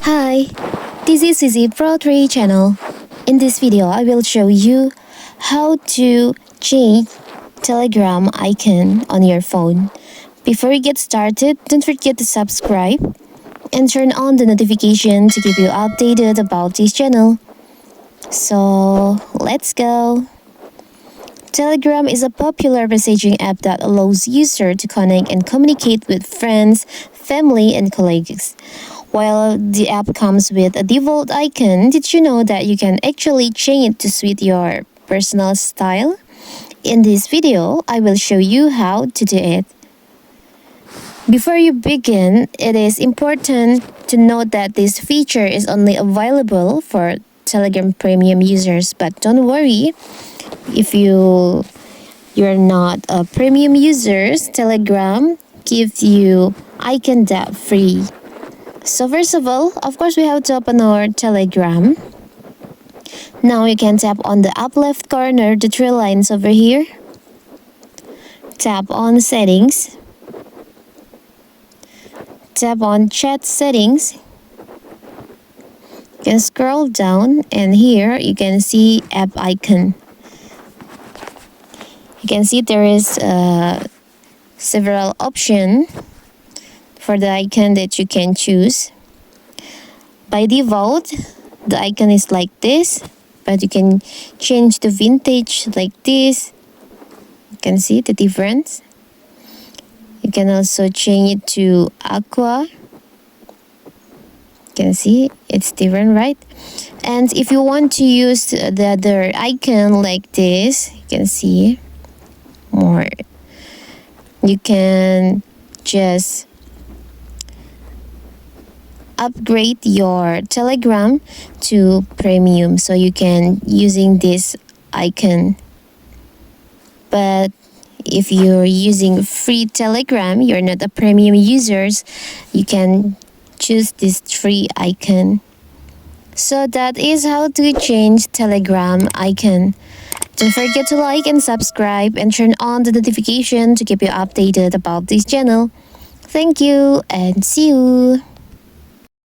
Hi, this is Easy Pro 3 channel. In this video, I will show you how to change Telegram icon on your phone. Before we get started, don't forget to subscribe and turn on the notification to keep you updated about this channel. So, let's go. Telegram is a popular messaging app that allows users to connect and communicate with friends, family, and colleagues. While the app comes with a default icon, did you know that you can actually change it to suit your personal style? In this video, I will show you how to do it. Before you begin, it is important to note that this feature is only available for Telegram Premium users, but don't worry. If you're not a premium user, Telegram gives you icon that free. So first of all, of course, we have to open our Telegram. Now you can tap on the up left corner, the three lines over here. Tap on settings. Tap on chat settings. You can scroll down and here you can see app icon. You can see there is several options for the icon that you can choose. By default, the icon is like this, but you can change the vintage like this. You can see the difference. You can also change it to aqua. You can see it's different, right? And if you want to use the other icon like this, you can see more. You can just upgrade your Telegram to premium so you can using this icon. But if you're using free Telegram, you're not a premium users, you can choose this free icon. So that is how to change Telegram icon. Don't forget to like and subscribe and turn on the notification to keep you updated about this channel. Thank you and see you.